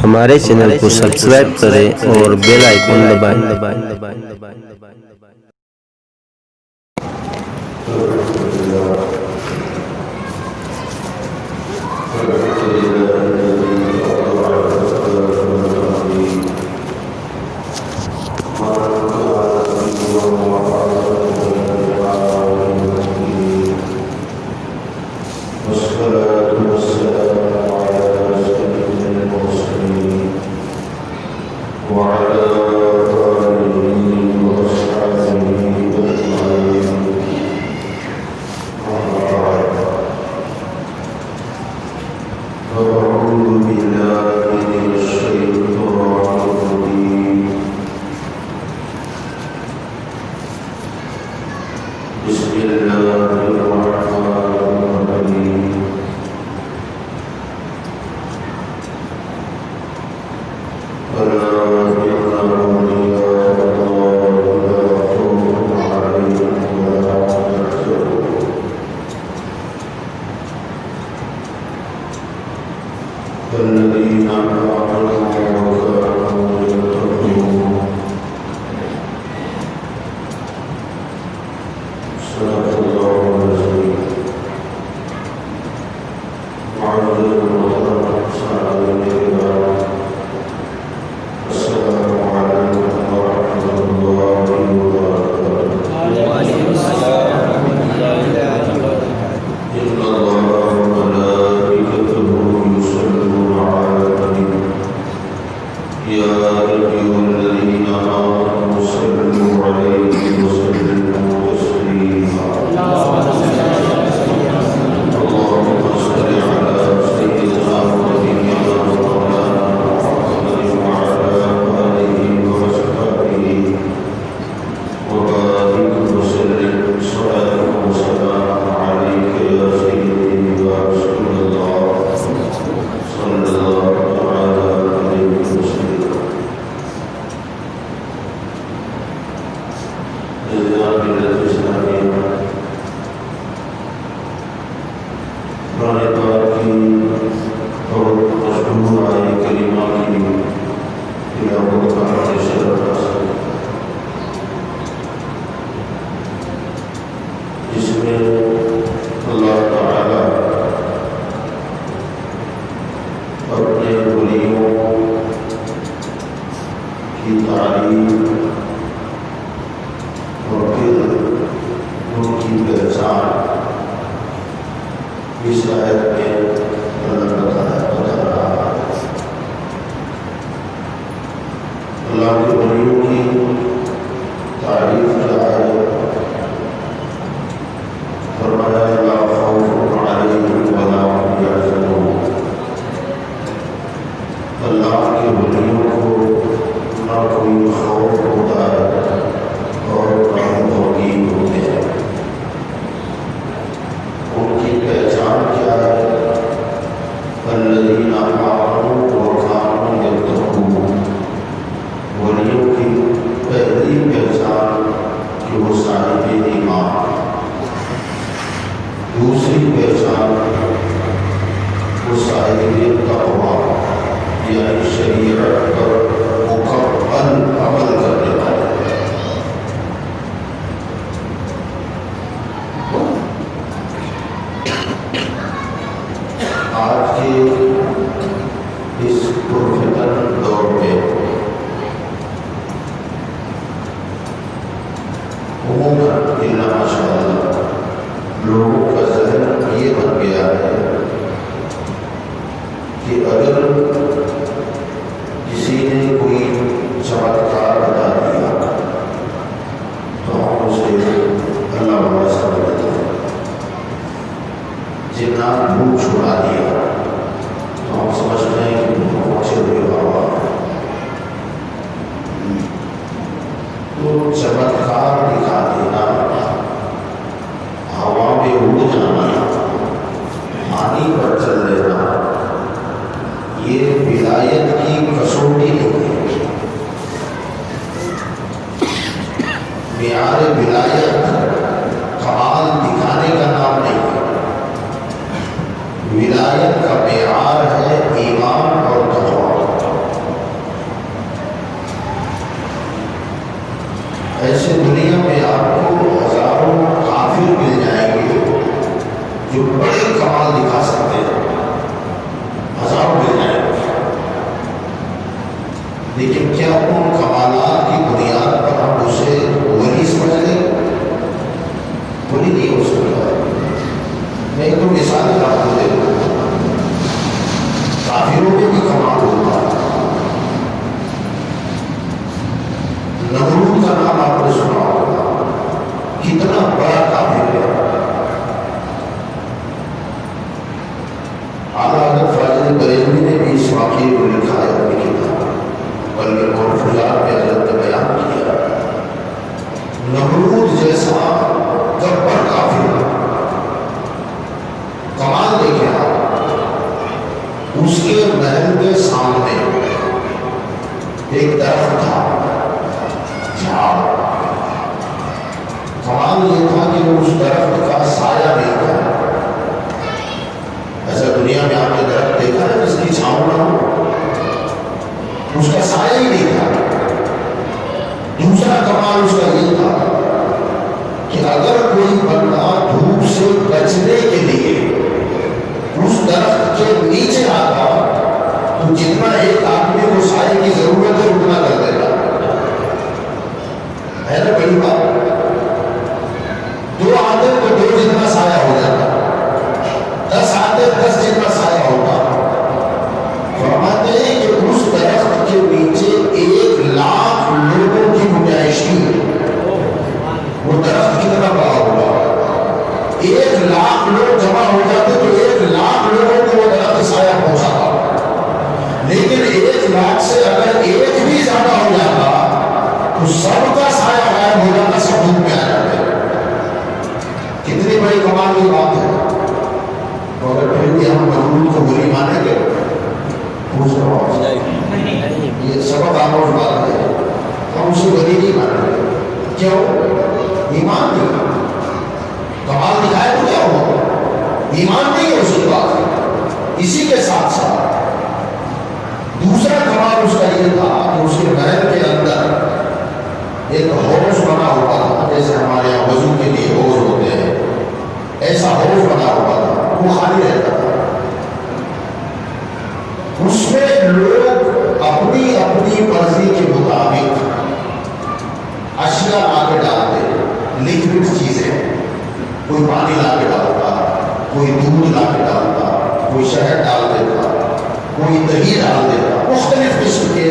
ہمارے چینل کو سبسکرائب کریں اور بیل آئیکن دبائیں۔ یعنی شریعت پر مکمل عمل لیکن کیا ان کمالات کی بنیاد پر ہم اسے ولی سمجھ لیں؟ ولی نہیں ہو سکتا. میں ایک تو مثال آپ کو دے دوں. کافروں میں بھی کمال ہوتا ہے. نمرود کا نام آپ نے سنا ہوگا، کتنا بڑا کافر ہے. اعلیٰ حضرت فاضل بریلوی نے بھی اس واقعے کو لکھا ہے اپنی کتاب، بلکہ مرفوعات میں حضرت نے بیان کیا. نمرود جیسا جبر کافر، کمال دیکھیں آپ، اس کے محل کے سامنے ایک درخت تھا، جھاڑ. کمال یہ تھا کہ وہ اس درخت کا سایہ نہیں تھا. ایسا دنیا میں آپ نے درخت دیکھا ہے جس کی چھاؤں نہ ہو؟ اس کا سایہ ہی نہیں تھا. دوسرا کمال اس کا یہ تھا کہ اگر کوئی بندہ دھوپ سے بچنے کے لیے اس درخت کے نیچے آتا تو جتنا ایک آدمی کو سائے کی ضرورت ہے اتنا کر دیتا ہے نا. بڑی بات، دو آتے تو دو جتنا سایہ ہو جاتا، 10 آتے 10 جتنا سایہ ہوتا. فرماتے ہیں کہ اس درخت کے نیچے 1,00,000 لوگوں کی گنجائش تھی. وہ درخت کتنا بڑا ہوگا؟ 1,00,000 لوگ جمع ہو جاتے تو 1,00,000 لوگوں کو وہ درخت سایہ پہنچاتا. لیکن 1,00,000 سے اگر ایک بھی زیادہ ہو جاتا تو سب کا سایہ غائب ہو جاتا، سب دھوپ میں آ جاتے. کتنی بڑی کمال کی بات ہے. مگر پھر بھی ہم نمرود کو ولی مانیں گے؟ پوچھ رہا ہوں، یہ سبق آموز بات ہے. ہم اسے ولی نہیں مانیں گے. کیوں؟ ایمان نہیں. کمال دکھائے تو کیا ہوا؟ ایمان نہیں ہے اس کی بات. اسی کے ساتھ ساتھ دوسرا کمال اس کا یہ تھا کہ اس کے محل کے اندر ایک حوض بنا ہوا تھا، جیسے ہمارے یہاں وضو کے لیے حوض ہوتے ہیں، ایسا حوض بنا ہوا تھا. وہ خالی رہتا تھا. اس میں لوگ اپنی اپنی مرضی کے مطابق اشیاء لا کے ڈالتے، لکوڈ چیزیں. کوئی پانی لا کے ڈالتا، کوئی دودھ لا کے ڈالتا، کوئی شہد ڈال دیتا، کوئی دہی ڈال دیتا. مختلف قسم کے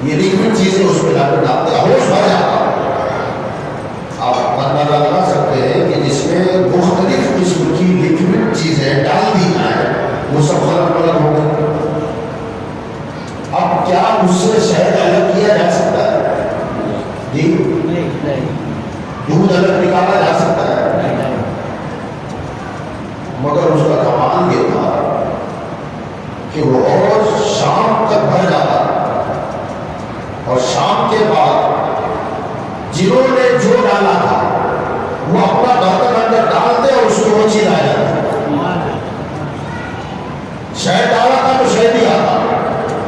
یہ لکوڈ چیزیں اس میں لا کے ڈالتے، ہوش بھر جاتا. آپ اندازہ لگا سکتے ہیں کہ جس میں مختلف قسم کی لکوڈ چیزیں ڈال دی جائیں وہ سب غلط غلط ہو گئے. اب کیا اس سے شہد الگ کیا جا سکتا ہے؟ جی دودھ الگ نکالا جا سکتا ہے؟ مگر اس کا کمال یہ تھا کہ وہ اور شام تک بھر جاتا، اور شام کے بعد جنہوں نے جو ڈالا تھا وہ اپنا برتن اندر ڈالتے اور اس کو وہ چیز آ جاتی. شہد ڈالا تھا تو شہد ہی آتا.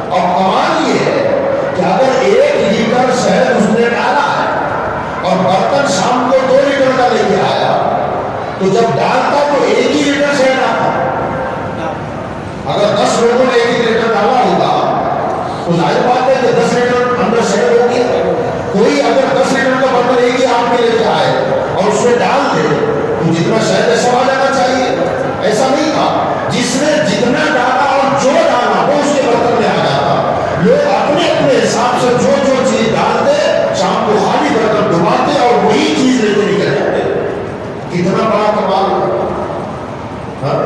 اور کمال یہ ہے کہ اگر 1 لیٹر شہد اس نے ڈالا ہے اور برتن شام کو 2 لیٹر کا لے کے آیا تو جب ڈالتا تو 1 ہی لیٹر شہد آتا. اگر 10 لوگوں نے 1 لیٹر ڈالا ہوگا تو ظاہر بات ہے کہ 10 لیٹر اندر شہد ہو گیا. کوئی اگر 10 لیٹر کا برتن ایک ہی آپ کے لے کے آئے اور اس میں ڈال دے تو جتنا شہد ہے سب آ جانا چاہیے. ایسا نہیں تھا. جس نے جتنا ڈالا اور جو ڈالا وہ اس کے برتن میں آ جاتا. لوگ اپنے اپنے حساب سے جو جو چیز ڈالتے شام کو خالی برتن ڈباتے اور وہی چیز لے کے نکل جاتے. کتنا بڑا کمال ہے.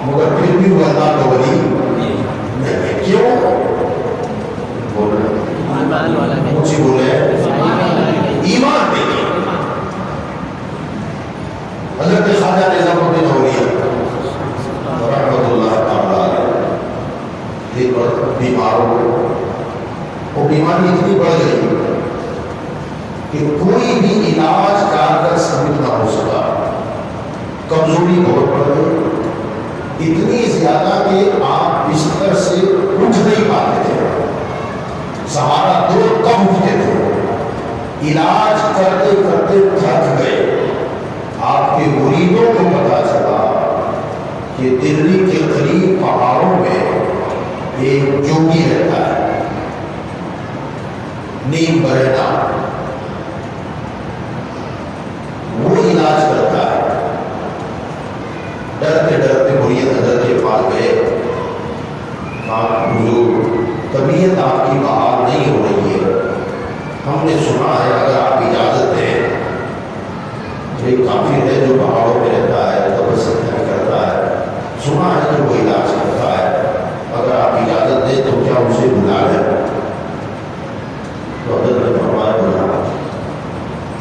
مگر پھر بھی وہ اللہ کا ولی نہیں. کیوں؟ بول رہے مجھے بولے ایمان نہیں. حضرت خواجہ نظام الدین اولیاء رحمۃ اللہ تعالیٰ علیہ ایک بار بیمار ہو گئے. وہ بیماری اتنی بڑھ گئی کہ کوئی بھی علاج کارگر ثابت نہ ہو سکا. کمزوری بہت بڑھ گئی، اتنی زیادہ کہ آپ بستر سے اٹھ نہیں پاتے تھے. سہارا دو کم اٹھتے تھے. علاج کرتے کرتے تھک گئے. آپ کے مریدوں کو پتا چلا کہ دلی کے قریب پہاڑوں میں ایک جوگی رہتا ہے، نیم برینا وہ علاج کرتا ہے. ڈرتے ڈرتے مرید حضرت کے پاس گئے. حضور طبیعت آپ کی بحال نہیں ہو رہی ہے, ہم نے سنا ہے اگر آپ اجازت دیں, ایک کافر ہے جو پہاڑوں میں رہتا ہے, تپسیا کرتا ہے, سنا ہے کہ وہ علاج کرتا ہے, اگر آپ اجازت دیں تو کیا اسے بلا لیں؟ تو حضرت نے فرمایا بلا.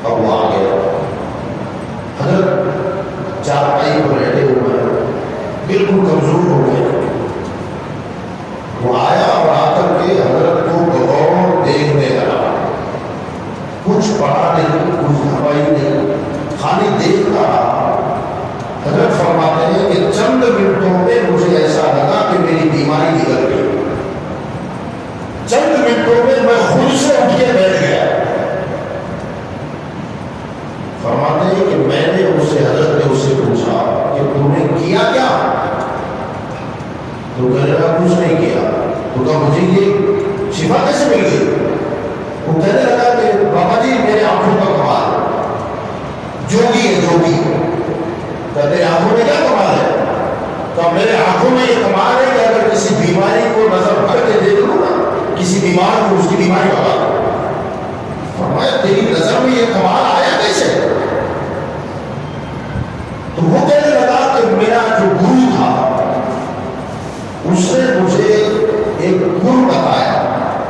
اب وہ آ گیا. حضرت چارپائی پر بیٹھے ہوئے بالکل کمزور ہو گئے. وہ آیا اور آ کر کے حضرت کو بغور دیکھنے لگا. کچھ پڑھا نہیں, کچھ دوائی نہیں, خالی دیکھتا رہا. حضرت فرماتے ہیں کہ چند منٹوں میں مجھے ایسا لگا کہ میری بیماری نکل گئی. چند منٹوں میں میں خود سے اٹھ کے بیٹھ گیا. فرماتے ہیں کہ میں نے اس سے, حضرت نے اس سے پوچھا کہ تم نے کیا کیا؟ تو کہنے لگا کچھ نہیں کیا. تو کہا مجھے یہ شفا کیسے مل گئی؟ وہ کہنے لگا کہ بابا جی میرے آنکھوں کا کمال, جوگی ہے جوگی. تیرے آنکھوں میں کیا کمال ہے؟ تو میرے آنکھوں میں یہ کمال ہے کہ اگر کسی بیماری کو نظر بھر کے دیکھ لوں نا, کسی بیمار کو اس کی بیماری بتا دوں. فرمایا تیری نظر میں یہ کمال آیا کیسے؟ تو وہ کہنے لگا کہ میرا جو گرو تھا اس نے مجھے ایک گرو بتایا.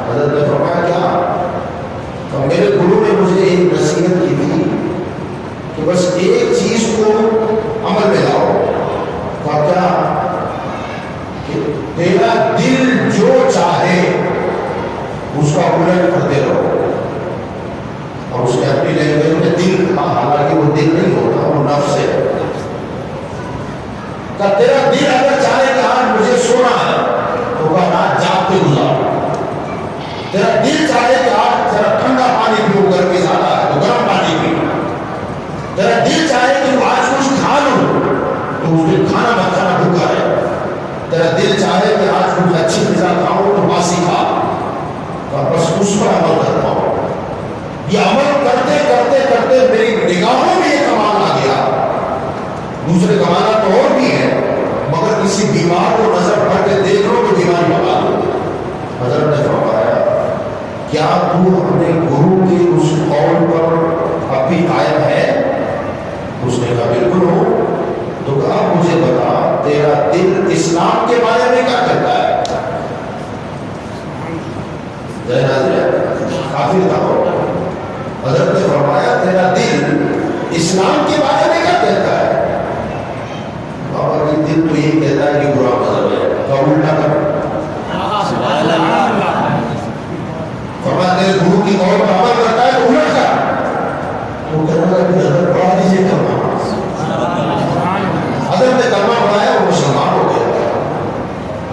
حضرت نے فرمایا کیا؟ تو میرے گرو نے مجھے ایک نصیحت کی تھی کہ بس ایک چیز کو عمل میں لاؤ. کہا کیا؟ کہ تیرا دل جو چاہے اس کا الٹ کرتے رہو. اور اس نے اپنی لینگویج میں دل کہا, حالانکہ وہ دل نہیں ہوتا, وہ نفس ہے. کہ تیرا دل اگر چاہے کہ آج مجھے سونا ہے تو کہا رات جاگ کے گزار. تیرا دل چاہے کہ آج ذرا ٹھنڈا پانی پیو, گرمی زیادہ ہے تو گرم پانی پیو. تیرا دل چاہے کہ وہ آج کچھ کھا لوں تو اس دن کھانا مت کھانا, بھوکا ہے. تیرا دل چاہے کہ آج کچھ اچھی غذا کھاؤں تو باسی کھا. بس اس پر عمل کرتا ہوں. یہ عمل کرتے کرتے کرتے میری نگاہوں میں یہ کمال آ گیا. دوسرے کمالات تو اور بھی ہیں, مگر کسی بیمار کو نظر پڑ کے دیکھ لو تو بیماری بتا دو. حضرت نے فرمایا کیا تو اپنے گرو کے اس قول پر اب بھی قائم ہے؟ اس نے کہا بالکل ہو. تو کہا مجھے بتا تیرا دل اسلام کے بارے میں کیا کہتا ہے؟ کافر تھا. حضرت نے فرمایا تیرا دل اسلام کے بارے میں کیا کہتا ہے؟ بابا جی دل تو یہ کہتا ہے کہ برا مذہب ہے. تو الٹا کر. فرمایا تیرے گرو کی قول پر عمل کرتا ہے تو الٹ کر. وہ کہنے لگا کہ حضرت پڑھا دیجیے کلمہ. حضرت نے کلمہ پڑھایا, وہ مسلمان ہو گیا.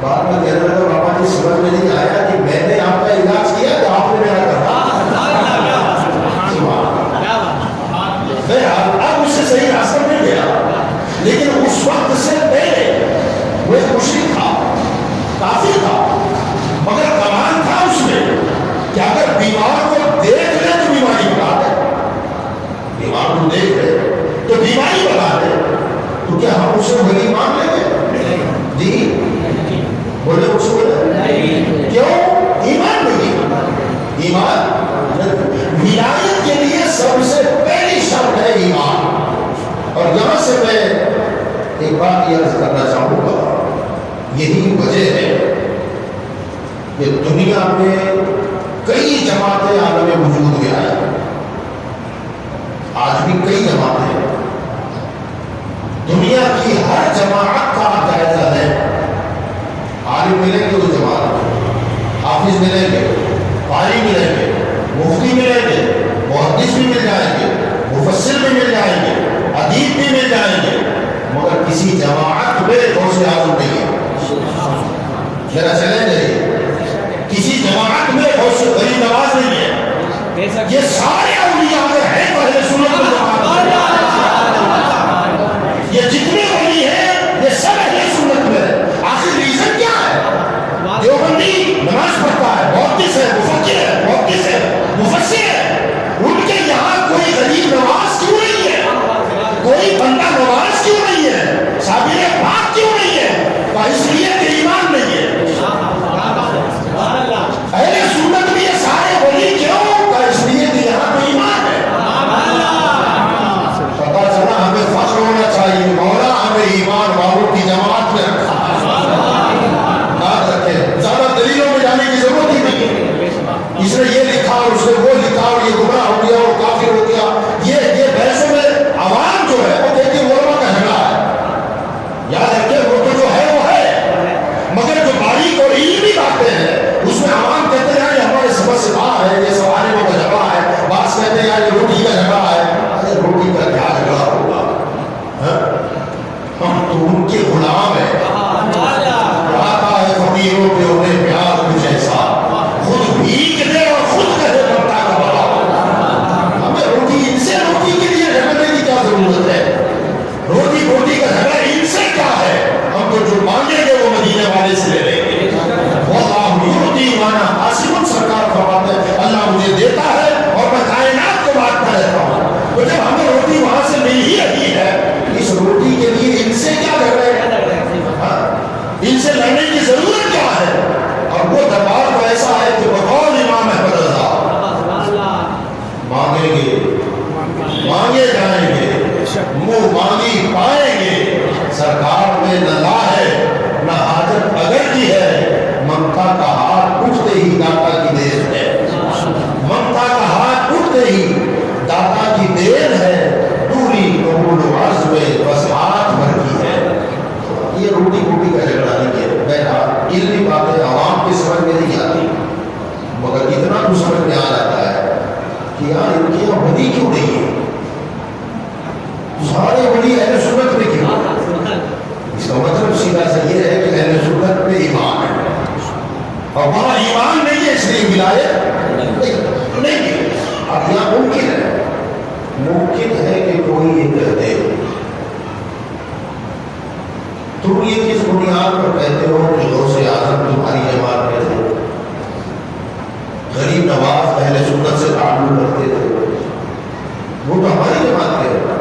بعد میں کہنے لگا بابا جی سمجھ میں نہیں آیا کہ میں نے آپ کا علاج کیا کہ آپ نے میرا کرا. اب اس سے صحیح راستہ مل گیا, لیکن اس وقت سے پہلے وہ ایک مشرک تھا, کافر تھا, مگر کمال تھا اس میں کہ اگر بیمار کو دیکھ لے تو بیماری بتا دے. بیمار کو دیکھ لے تو بیماری بتا دے. تو کیا ہم اسے ولی مان لیں گے؟ جی بولے اس کو کیوں؟ ایمان نہیں. ایمان ولایت کے لیے سب سے پہلی شرط ہے ایمان. اور یہاں سے میں ایک بات یہ عرض کرنا چاہوں گا, یہی وجہ ہے کہ دنیا میں کئی جماعتیں عالم وجود میں آئی. آج بھی کئی جماعتیں ہیں. دنیا کی ہر جماعت کا آپ جائزہ ہے. عالم ملیں گے تو جماعت, حافظ ملیں گے, قاری ملیں گے, مفتی ملیں گے, محدث بھی مل جائیں گے, مفسر بھی مل جائیں گے, ادیب بھی مل جائیں گے, مگر کسی جماعت میں غوث اعظم نہیں ہے. میرا چیلنج ہے, کسی جماعت میں غوث غریب نواز نہیں ہے. یہ سارے اولیاء میں ہیں پہلے سنت میں جماعت. یہ جتنے ولی ہیں یہ سب اہل سنت میں ہیں. آخر ریزن کیا ہے؟ دیوبندی نماز پڑھتا ہے, محدث ہے, مفکر ہے, محدث ہے, اس نے یہ لکھا اور اس نے وہ لکھا اور یہ گمراہ ہو گیا اور کافر ہو گیا. یہ بحثوں میں عوام جو ہے وہ کہتی ہے علماء کا جھگڑا ہے. یاد رکھیے وہ تو جو ہے وہ ہے، مگر جو باریک اور علمی باتیں ہیں اس میں عوام کہتے ہیں یہ ہمارے سمجھ سے باہر ہے، یہ سب عالموں کا جھگڑا ہے. بعض کہتے ہیں یار یہ روٹی کا جھگڑا ہے. ارے روٹی کا کیا جھگڑا ہوگا؟ ہم تو ان کے غلام ہیں. آتا ہے فقیروں پہ انہیں پیار کچھ ایسا، خود بھیک دے اور خود کہے بنتا کا بڑا. ہمیں روٹی ان سے روٹی کے لیے جھگڑنے کی کیا ضرورت ہے؟ روٹی کا جھگڑا ان سے کیا ہے؟ ہم تو جو مانگیں گے وہ مدینے والے سے لے لیں گے. واللہ یعطی مانا حاسب سرکار فرماتے ہیں اللہ مجھے دیتا ہے اور میں کائنات کو بانٹتا رہتا ہوں. تو جب ہمیں روٹی وہاں سے مل ہی رہی ہے، اس روٹی کے لیے ان سے کیا جھگڑے؟ ان سے لڑنے کی ضرورت کیا ہے؟ اور وہ دربار تو ایسا ہے کہ بقول امام احمد رضا مانگیں گے، مانگے جائیں گے، منہ مانگی پائیں گے. سرکار میں نہ لا ہے نہ حاجت اگر کی ہے، ممتا کا ہاتھ اٹھتے ہی داتا کی دیر ہے. ممتا کا ہاتھ اٹھتے ہی داتا کی دیر ہے. دوری قبول و عرض میں بس ہاتھ بھر کی ہے. یہ روٹی کا جھگڑا نہیں ہے. بہرحال علمی باتیں عوام کی سمجھ میں نہیں آتی، مگر اتنا تو سمجھ میں آ جاتا ہے کہ یار ان کی یہاں ولی کیوں نہیں ہے؟ سارے ولی اہل سنت میں کیوں؟ اس کا مطلب سیدھا سا یہ ہے کہ اہل سنت میں ایمان ہے، اور وہاں ایمان نہیں ہے اس لیے ولایت نہیں ہے. اب یہاں ممکن ہے کہ کوئی یہ کہتے ہو تم یہ کس بنیاد پر کہتے ہو کہ غوث اعظم تمہاری جماعت میں تھے، غریب نواز اہل سنت سے تعلق رکھتے تھے، وہ تو ہماری جماعت کے ہیں.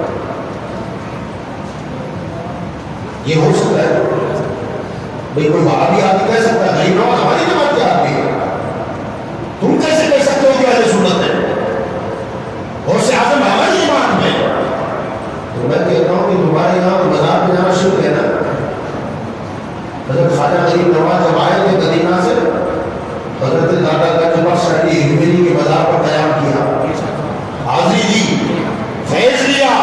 یہ ہو سکتا ہے بھائی کوئی وہابی آدمی کہہ سکتا ہے غریب نواز ہماری جماعت کے آدمی ہے؟ تم کیسے کہہ سکتے ہو کہ اہل سنت ہے؟ غوث اعظم ہماری جماعت میں. تو میں کہتا ہوں کہ تمہارے یہاں مزار پہ جانا شرک ہے نا. حضرت خواجہ غریب نواز جب آئے تھے مدینہ سے، حضرت دادا گنج بخش علی ہجویری کے مزار پر قیام کیا، حاضری دی، فیض لیا،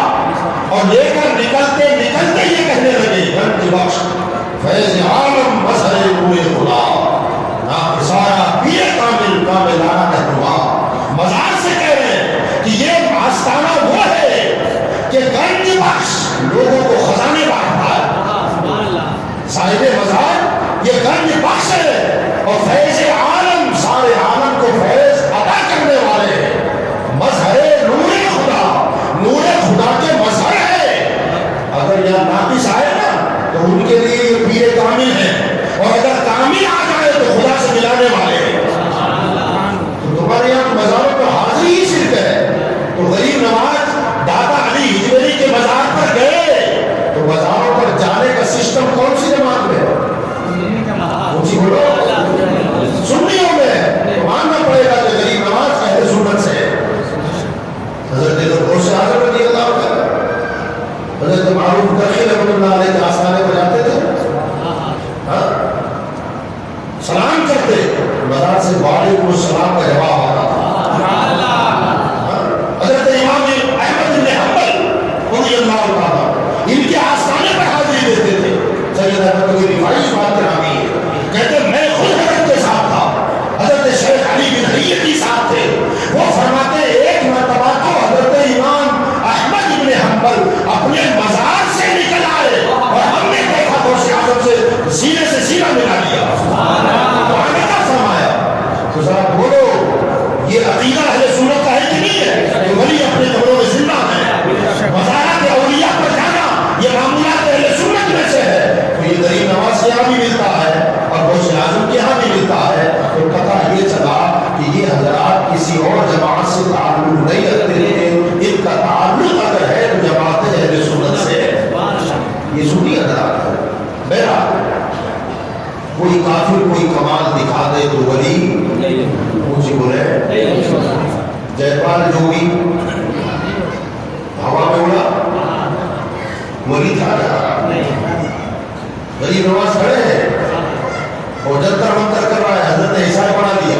اور لے کر نکلتے یہ کہنے لگے گنج بخش فیض عالم مظہر پورے خدا ناقصارہ پیر کاملانہ رہنما. مزار سے کہہ رہے ہیں کہ یہ آستانہ وہ ہے کہ گنج بخش لوگوں کو خزانے بانٹتا ہے. صاحب مزار یہ گنج بخش ہے اور فیض عالم سارے عالم کو فیض عطا کرنے والے ہیں. مظہر نور خدا کے مظہر ہے. اگر یہاں ناقص آئے نا تو ان کے لیے یہ پیر کامل ہے، اور اگر کامل آ جائے تو خدا سے ملانے والے ہیں. تو تمہارے یہاں مزاروں پر حاضری ہی شرک ہے. تو غریب نواز دادا علی ہجویری کے مزار پر گئے تو مزاروں پر جانے کا سسٹم کون سی جماعت میں ہے؟ کون سی بولو؟ سنیوں میں. ماننا پڑے گا کہ غریب نواز اہل سنت سے ہے. حضرت غوث اعظم رضی اللہ عنہ حضرت معروف کرخی رحمۃ اللہ علیہ کے آستانے پر جاتے تھے، سلام کرتے، مزار سے وعلیکم السلام کا جواب آتا تھا. حضرت امام احمد بن حنبل رضی اللہ عنہ ان کے آستانے پر حاضری دیتے تھے. سید احمد کوئی رفاعی بات کرانی ہے، کہتے میں خود حضرت کے ساتھ تھا، حضرت شیخ علی بن حیتی ساتھ تھے. وہ فرماتے ایک مرتبہ تو حضرت امام احمد بن حنبل اپنے مزار سے نکل آئے اور ہم نے دیکھا غوث اعظم سے سینے سے سینہ ملا لیا. تو آگے کیا فرمایا؟ تو ذرا بولو یہ عقیدہ اہل سنت کا ہے کہ نہیں ہے کہ ولی اپنے قبروں میں زندہ ہے؟ مزارات اولیاء پر جانا یہ معمولات اہل سنت میں سے ہے. تو یہ غریب نواز کے یہاں بھی ملتا ہے اور غوث اعظم کے یہاں بھی ملتا ہے. تو پتہ یہ چلا کہ یہ حضرات کسی اور جماعت سے تعلق نہیں رکھتے تھے. ان کا تعلق اگر ہے تو جماعت اہل سنت سے ہے. یہ سنی حضرات ہے. بہرحال کوئی کافر کوئی کمال دکھا دے تو ولی مجھے بولے. جے پال جوگی ہوا میں اڑا ولی تھا کیا؟ غریب نواز کھڑے ہیں اور جنتر منتر کر رہا ہے، حضرت عیسیٰ بنا دیا،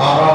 12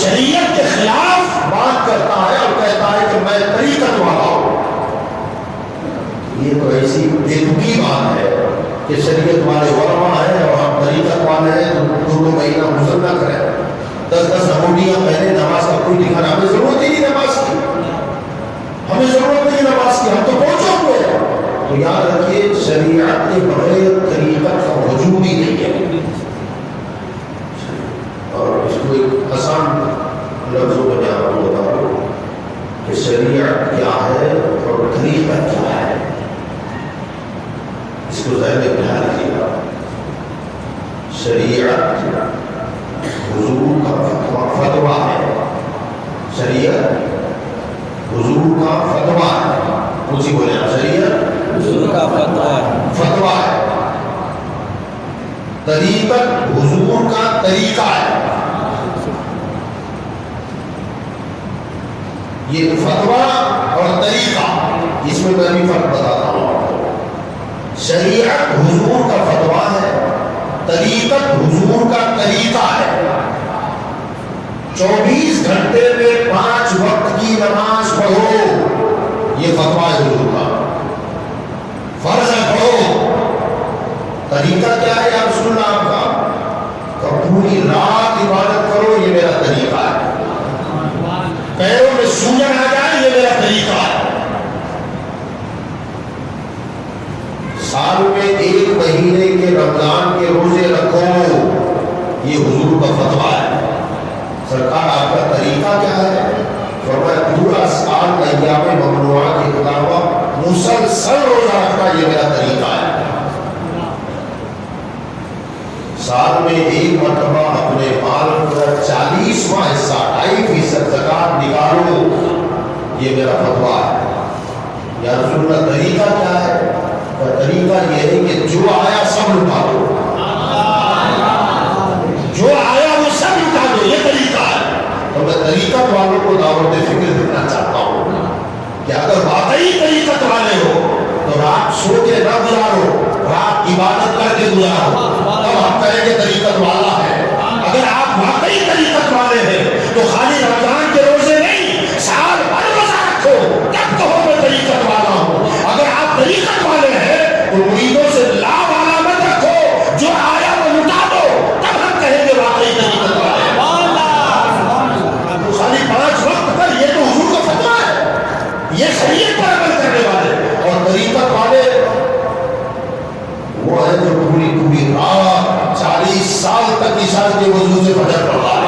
شریعت کے خلاف بات کرتا ہے اور کہتا ہے کہ میں طریقت والا ہوں، یہ تو ایسی بےتکی بات ہے کہ شریعت والے علماء ہیں اور ہم طریقت والے ہیں، تو 2 مہینہ غسل نہ کریں، 10 انگوٹیاں پہلے نماز کا کوئی دکھانا، ہمیں ضرورت ہی نہیں نماز کی، ہمیں ضرورت نہیں نماز کی، ہم تو پہنچے ہوئے ہیں۔ تو یاد رکھیے شریعت کے بغیر طریقت کا وجود ہی نہیں ہے۔ اور اس کو ایک آسان لفظوں میں میں آپ کو بتا دوں کہ شریعت کیا ہے اور طریقہ کیا ہے، اس کو ذہن میں بٹھا لیجیے گا۔ شریعت حضور کا فتویٰ ہے، شریعت حضور کا فتویٰ ہے، اسی بولے آپ، شریعت حضور کا فتویٰ ہے، طریقت حضور کا طریقہ ہے۔ یہ فتویٰ اور طریقہ، اس میں بھی فرق بتاتا ہوں آپ کو۔ شریعت حضور کا فتویٰ ہے، طریقت حضور کا طریقہ ہے۔ 24 گھنٹے میں 5 وقت کی نماز پڑھو، یہ فتویٰ ہے حضور کا، فرض ہے پڑھو۔ طریقہ کیا ہے یا رسول اللہ آپ کا؟ کہ پوری رات عبادت کرو، یہ میرا طریقہ ہے۔ پیروں میں سوجن آ جائے، یہ میرا طریقہ ہے۔ سال میں 1 مہینے کے رمضان کے روزے رکھو، یہ حضور کا فتویٰ ہے۔ سرکار آپ کا طریقہ کیا ہے؟ فرمایا پورا سال ایام ممنوعہ کے علاوہ مسلسل روزہ رکھنا، یہ میرا طریقہ ہے۔ سال میں 1 مرتبہ اپنے مال کا 40واں حصہ 2.5% زکات نکالو، یہ میرا فتویٰ ہے۔ یا رسول اللہ طریقہ کیا ہے؟ طریقہ یہ ہے کہ جو آیا سب لٹا دو، جو آیا وہ سب لٹا دو، یہ طریقہ ہے۔ تو میں طریقت والوں کو دعوت فکر دینا چاہتا ہوں کہ اگر واقعی طریقت والے ہو تو رات سو کے نہ گزارو، رات عبادت کر کے گزارو، تب ہم کہیں گے طریقت والا ہے۔ اگر آپ واقعی طریقت والے ہیں تو خالی رمضان کے روزے نہیں، سال بھر روزہ رکھو، تب کہو میں طریقت والا ہوں۔ اگر آپ طریقت والے ہیں تو مریدوں سے لا والا مت رکھو، جو آیا وہ لٹا دو، تب ہم کہیں گے واقعی طریقت والے ہیں۔ تو خالی 5 وقت پر، یہ تو حضور کا فتویٰ ہے، یہ شریعت پر عمل کرنے والے۔ اور طریقت والے وہ ہے جو پوری رات 40 سال تک عشاء کے وضو سے فجر پڑھتا ہے،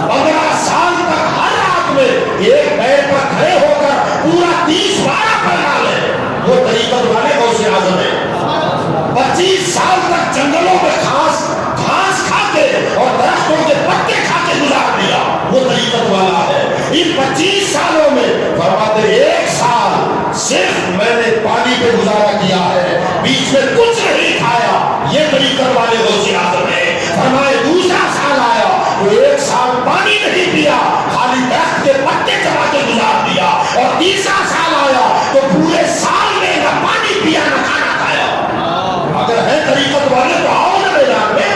15 سال تک ہر رات میں ایک پیر پر کھڑے ہو کر پورا 30 بارہ پڑھنا لے، وہ طریقت والے غوث اعظم ہیں۔ 25 سال تک جنگلوں میں گھاس کھا کے اور درختوں کے پتے کھا کے گزار دیا، وہ طریقت والا ہے۔ ان 25 سالوں میں فرماتے 1 سال صرف میں نے پانی پہ گزارا کیا ہے، بیچ میں کچھ نہیں کھایا، یہ طریقت والے غوث اعظم ہیں۔ فرمائے دوسرا سال آیا تو 1 سال پانی نہیں پیا، خالی درخت کے پتے چبا کے گزار دیا، اور تیسرا سال آیا تو پورے سال میں نہ پانی پیا نہ کھانا کھایا۔ اگر ہے طریقت والے تو آؤ نا میدان میں۔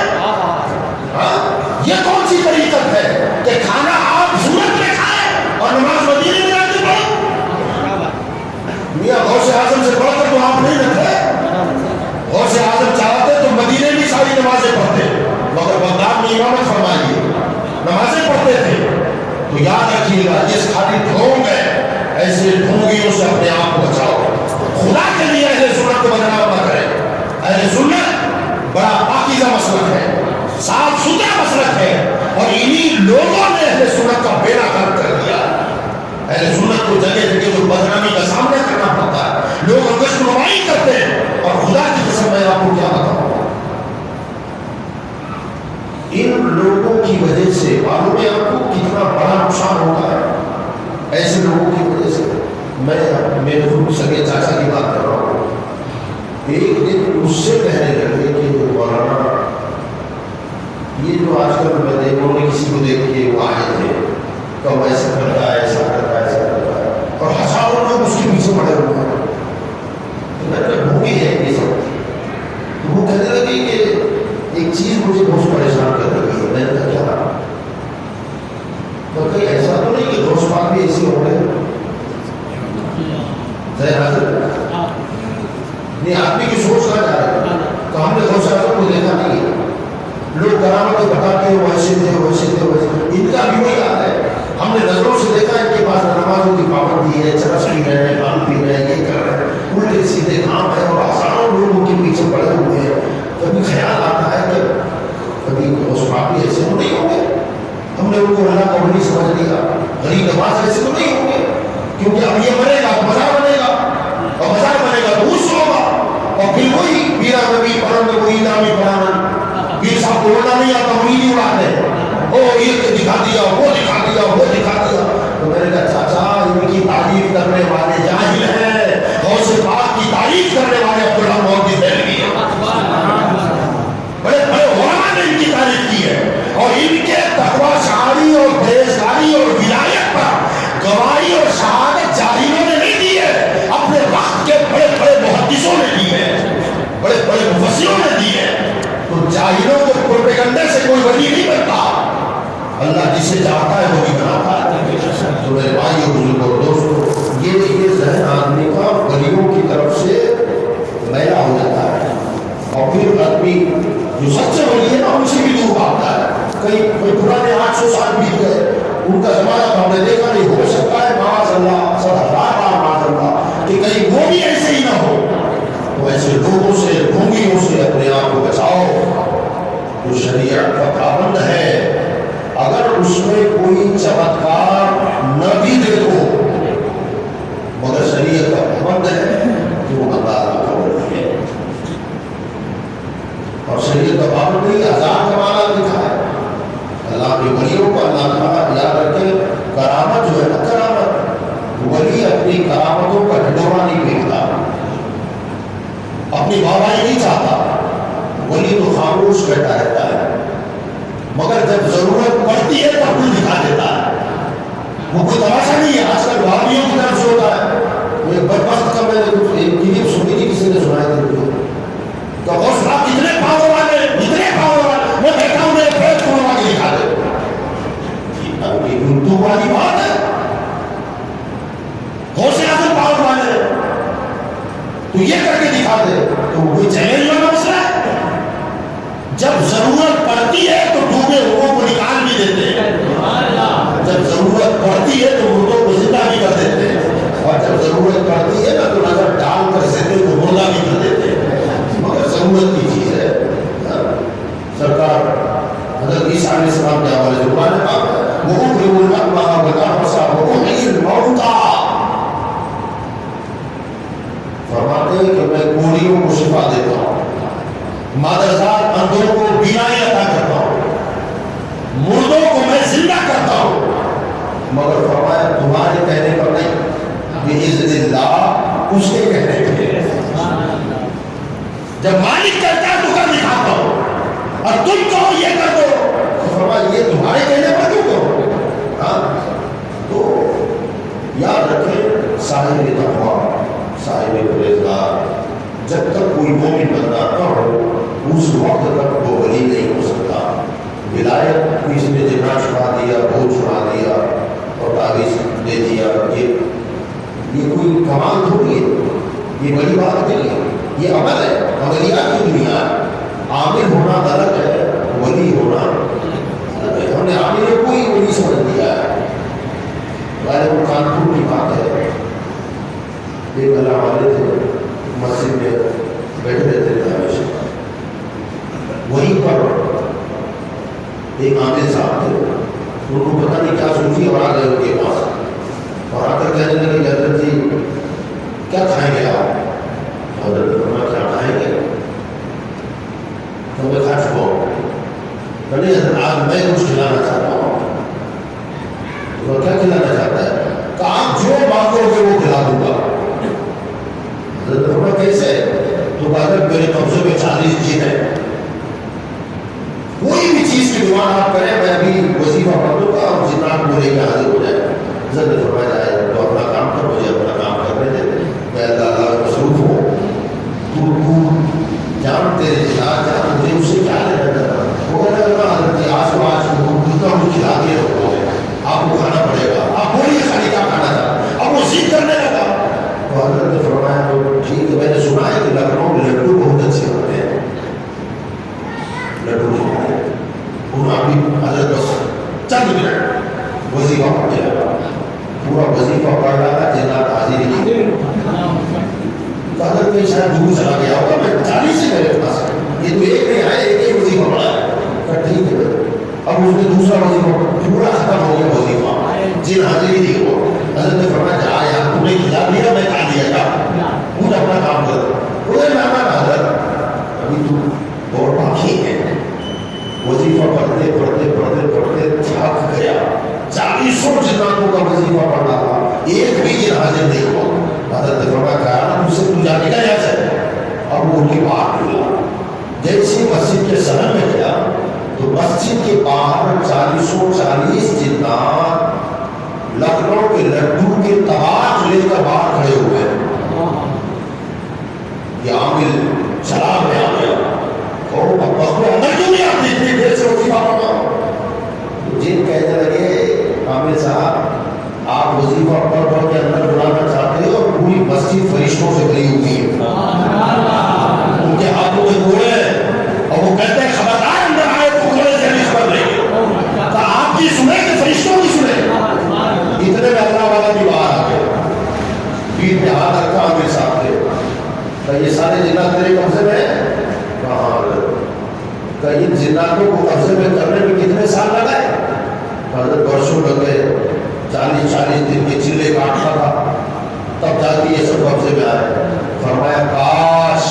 یہ کون سی طریقت ہے کہ کھانا آپ صورت میں کھائیں اور نماز مدینے میں جا کے پڑھیں؟ میاں غوث اعظم سے بڑھ کر تو آپ نہیں رکھے۔ غوث اعظم چاہتے تو مدینے میں ساری نمازیں پڑھتے، مگر بغداد میں امامت فرمائیے، نمازیں پڑھتے تھے۔ تو یاد رکھیے گا، جس خالی ڈھونگ ہے، ایسے ڈھونگیوں سے اپنے آپ کو بچاؤ۔ خدا کے لیے اہل سنت کو بدنام نہ کریں۔ اہل سنت بڑا پاکیزہ مسلک ہے، صاف ستھرا مسلک ہے، اور انہی لوگوں نے اہل سنت کا بیڑا غرق کر دیا۔ اہل سنت کو جگہ جگہ جو بدنامی کا سامنا کرنا پڑتا ہے، لوگ انگشت نمائی کرتے ہیں، اور خدا کی قسم میں آپ کو کیا بتاؤں، ان لوگوں کی وجہ سے معلوم ہے آپ کو کتنا بڑا نقصان ہوتا ہے۔ ایسے لوگوں کی وجہ سے میں میرے خود سگے چاچا کی بات کر رہا ہوں، ایک دن مجھ سے کہنے لگے کہ مولانا یہ جو آج کل میں انہوں نے کسی کو دیکھ کے وہ آئے تھے، کب ایسا کرتا ہے، ایسا کرتا ہے، ایسا کرتا ہے، اور ہزاروں لوگ اس کے پیچھے پڑے ہوئے ہیں۔ میں نے بھوکی ہے یہ سب۔ تو وہ کہنے لگے کہ ایک چیز مجھے بہت پریشان کر رہی ہے۔ میں نے کہا کیا؟ نہیں آدمی کی سوچ نہ جا رہی ہے. تو ہم نے غوث اعظم کو دیکھا نہیں ہے. لوگ کرامتیں بتاتے ہیں ویسے تھے ویسے تھے ویسے, ان کا بھی وہی حال ہے. ہم نے نظروں سے دیکھا ان کے پاس نمازوں کی پابندی ہے, چرس پی رہے ہیں, پان پی رہے ہیں, یہ کر رہے ہیں, الٹے سیدھے کام ہے, اور ہزاروں لوگوں کے پیچھے پڑے ہوئے ہیں. کبھی خیال آتا ہے کہ کبھی اس پاپی ایسے تو نہیں ہوں گے, ہم نے ان کو اللہ کا ولی سمجھ لیا, غریب نواز ایسے تو نہیں ہوں گے, کیونکہ اب یہ مرے گا تو مزار بنے گا, اور مزار بنے گا تو اس ہوگا, اور پھر وہی پیرا نبی پڑھنے وہی نامی پڑھانا, پیر صاحب کو اڑنا نہیں آتا وہی نہیں اڑاتے, او یہ دکھا دیا, وہ دکھا دیا, وہ دکھا دیا. تو میں نے کہا چاچا ان کی تعریف کرنے والے جاہل ہیں, غوث پاک کی تعریف کرنے والے عبداللہ محمد دہلوی ہیں. بڑے بڑے علماء نے ان کی تعریف کی ہے, اور ان کے تقویٰ شعاری اور پرہیزگاری اور ولایت پر گواہی اور شہادت جاہلوں نے نہیں دی ہے, اپنے وقت کے بڑے بڑے محدثوں نے دی ہے, بڑے بڑے مفسروں نے دی ہے. تو جاہلوں کے پروپیگنڈے سے کوئی ولی نہیں بنتا, اللہ جسے چاہتا ہے وہی بناتا ہے. تو میرے بھائی اور بزرگوں اور دوستوں, یہ ذہن آدمی کا ولیوں کی طرف سے میلا ہو جاتا ہے, اور پھر آدمی جو سچے ولی ہے نا ان سے بھی دور بھاگتا ہے. کوئی پرانے 800 سال بیت گئے, ان کا زمانہ تو ہم نے دیکھا نہیں, ہو سکتا ہے معاذ اللہ 100,000 بار معاذ اللہ کہ کہیں وہ بھی ایسے ہی نہ ہو. تو ایسے لوگوں سے, ڈھونگیوں سے اپنے آپ کو بچاؤ. جو شریعت کا پابند ہے, اگر اس میں کوئی چمتکار نہ بھی دیکھو مگر شریعت کا پابند ہے تو وہ اللہ کا ولی ہے. اور شریعت کا پابند نہیں, ہزار کمالات لکھا ہے اللہ کے ولیوں کو. اللہ تعالیٰ یاد رکھے, کرامت جو ہے نا, کرامت, ولی اپنی کرامتوں کا ڈھڈورا نہیں پھینکتا, اپنی بابائی نہیں چاہتا. ولی تو خاموش بیٹھا رہتا ہے, مگر جب ضرورت پڑتی ہے تو اپنی دکھا دیتا ہے. وہ کوئی تماشا نہیں ہے. آج کل بھابھیوں کی طرف سے ہوتا ہے. وہ ایک بدبخت کا میں نے ایک کلپ سنی تھی, کسی نے سنائی تھی, تو غوث صاحب کتنے پاور والے, اتنے پاور والے, میں بیٹھا ہوں, میرے پیٹ کو لگا کے دکھا دے. اردو والی بات ہے, غوث اعظم پاور والے تو یہ کر کے دکھا دے, تو کوئی چیلنج والا مسئلہ ہے. جب ضرورت پڑتی ہے تو ڈوبے لوگوں کو نکال بھی دیتے ہیں, جب ضرورت پڑتی ہے تو مردوں کو زندہ بھی کر دیتے ہیں, اور جب ضرورت پڑتی ہے نا تو نظر ڈال کر زندے کو مردہ بھی کر دیتے ہیں. مگر ضرورت کی چیز ہے. سرکار حضرت عیسیٰ علیہ السلام کے حوالے سے قرآن پاک ہے, وَأُحْيِي الْمَوْتَىٰ وَأُحْيِي الْمَوْتَىٰ, فرماتے ہیں کہ میں کوڑیوں کو شفا دیتا ہوں, مادرزاد اندھوں کو بینائی عطا کرتا ہوں, مردوں کو میں زندہ کرتا ہوں. مگر فرمایا تمہارے کہنے پر نہیں, بِإِذْنِ اللَّهِ, اس کے کہنے پہ. جب مالک کہتا ہے تو کر دکھاتا ہوں, اور تم کہو یہ کر دو, فرمایا یہ تمہارے کہنے پر کیوں کرو. تو یاد رکھیں, صاحب تقویٰ, صاحب پرہیزگار, جب تک کوئی مومن بندہ نہ ہو اس وقت تک وہ ولی نہیں ہو سکتا. ولایت کسی نے جنا چھڑا دیا, بھوت چھڑا دیا اور تعویذ دے دیا, یہ کوئی کمال تھوڑی ہے, یہ بڑی بات نہیں ہے, یہ عمل ہے, عملیات کی دنیا ہے. عامل ہونا غلط ہے, ولی ہونا غلط ہے. ہم نے عامل کو کوئی ولی سمجھ دیا ہے. غالب کانپور کی بات ہے, ایک اللہ والے تھے, مسجد میں بیٹھے رہتے تھے ہمیشہ, وہیں پر ایک عامل صاحب تھے, ان کو پتہ نہیں کیا سوچی اور آ گئے ان کے پاس, اور آ کر کہنے لگے حضرت جی کیا کھائیں گے آپ. حضرت نے فرمایا کیا کھائیں گے, تو میں کھا چکا ہوں. نہیں حضرت آج میں کچھ کھلانا چاہتا ہوں. تو کیا کھلانا چاہتا ہے, کہ آپ جو مانگو گے وہ کھلا دوں گا. حضرت نے فرمایا کیسے, تو اگر میرے قبضے میں 40 جن ہیں, کوئی بھی چیز کی ڈیمانڈ آپ کریں میں بھی وظیفہ پڑھ دوں گا اور جتنا آپ میرے لیے حاضر ہو جائے. حضرت نے فرمایا جائے تو اپنا کام کر, مجھے اپنا کام کرنے دے, میں اللہ مصروف ہوں, تو جان تیرے جان جان, مجھے اس سے کیا لینا چاہتا. وہ کہنے لگا حضرت جی آج کو آج جتنا مجھے کھلا دیا ہوگا, آپ کو کھانا پڑے گا, آپ بولیے خالی کیا کھانا چاہتا. اب وہ ضد کرنے لگا, تو حضرت نے فرمایا تو ٹھیک ہے, میں نے سنا ہے کہ یہ تو ایک نہیں ہے، ایک ہی وظیفہ پڑا ہے. کہا ٹھیک ہے. اب اس نے دوسرا وظیفہ پورا ختم ہو گیا وظیفہ. جن حاضری تھی وہ حضرت نے فرمایا جا یار تم نے کھلا دیا میں کھا دیا تھا، خود اپنا کام کر. وہ مہمان حضرت ابھی تو اور باقی ہے. وظیفہ پڑھتے پڑھتے پڑھتے پڑھتے تھک گیا. 40 جناتوں کا وظیفہ پڑھنا تھا، ایک بھی جن حاضر نہیں ہوا. حضرت نے فرمایا کہا تجھ سے تو جانے کا یاد ہے. اب وہ ان کے باہر نکلا. جیسے مسجد کے صحن میں گیا تو مسجد کے باہر 440 جنات لکھنؤ کے لڈو کے طباق لے کر باہر کھڑے ہوئے. یہ عامل شراب میں آ گیا اور اندر کیوں نہیں آتی اتنی دیر سے وظیفہ پڑھا. جن کہنے لگے عامل صاحب آپ وظیفہ پڑھ پڑھ کے اندر بلانا چاہتے ہو اور پوری مسجد فرشتوں سے بھری ہوئی ہے. ان کے ہاتھوں میں گھوڑے اور وہ کہتے ہیں خبردار اندر آئے تو گھوڑے سے نہیں خبر لیں گے. تو آپ کی سنیں کہ فرشتوں کی سنیں. اتنے میں اللہ والا بھی باہر آ گیا. پیٹ پہ ہاتھ رکھا عامل صاحب کے. کہ یہ سارے جنات تیرے قبضے میں ہیں؟ کہاں کہ ان جناتوں کو قبضے میں کرنے میں کتنے سال لگائے؟ حضرت برسوں لگ گئے. 40 دن کے چلے کاٹتا تھا تب جا کے یہ سب قبضے میں آئے. فرمایا کاش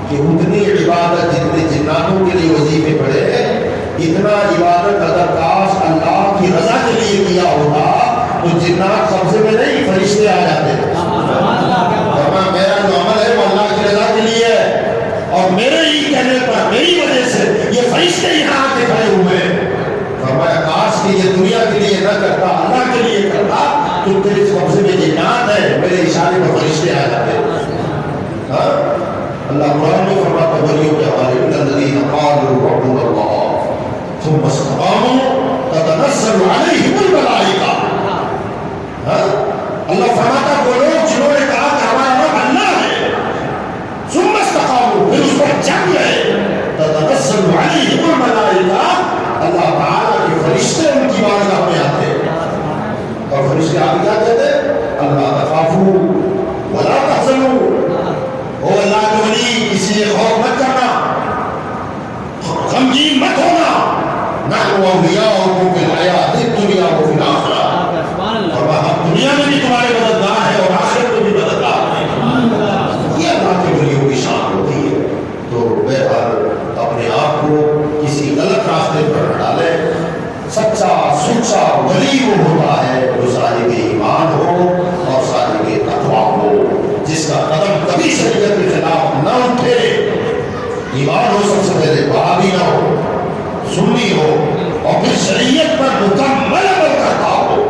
کہ اتنی عبادت جتنے جناتوں کے لیے وظیفے پڑے اتنا عبادت اگر کاش اللہ کی رضا کے لیے کیا ہوتا تو جنات قبضے میں نہیں فرشتے آ جاتے. فرمایا میرا جو عمل ہے وہ اللہ کی رضا کے لیے ہے اور میرے ہی کہنے پر میری وجہ سے یہ فرشتے یہاں آ کے کھڑے ہوئے. فرمایا کاش کہ یہ دنیا کے لیے نہ کرتا اللہ کے لیے کرتا تو تیرے قبضے میں جنات ہے میرے اشارے پر فرشتے آ جاتے. اللہ قرآن میں فرماتا ہے ولیوں کے حوالے من الذین قالوا ربنا اللہ ثم استقاموا تتنزل علیہم الملائکہ. اللہ فرماتا ہے وہ لوگ جنہوں نے کہا کہ ہمارا رب اللہ ہے ثم استقاموا پھر اس پر جم گئے تتنزل علیہم الملائکہ اللہ تعالیٰ کے فرشتے ان کی بارگاہ میں آتے اور فرشتے آگے کیا کہتے ہیں اللہ تخافوا ولا تحزنوا. او اللہ کے ولی کسی سے خوف مت کرنا، غمگین مت ہونا. نحن اولیاؤکم فی الحیاۃ الدنیا وفی الآخرہ. اور ہم دنیا میں بھی تمہارے مددگار ہیں اور آخرت میں بھی مددگار ہیں. یہ اللہ کے ولیوں کی شان ہوتی ہے. تو بہرحال اپنے آپ کو کسی غلط راستے پر نہ ڈالیں. سچا سچا ولی وہ ہوتا ہے جو صاحب ایمان ہو اور صاحب تقویٰ ہو، جس کا قدم کبھی شریعت کے خلاف نہ اٹھے. ایمان ہو سب سے پہلے، وہابی نہ ہو، سنی ہو اور پھر شریعت پر مکمل عمل کرتا ہو.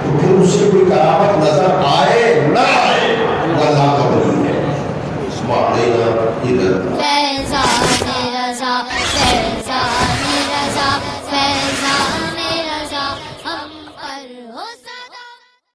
تو پھر اس سے کوئی کرامت نظر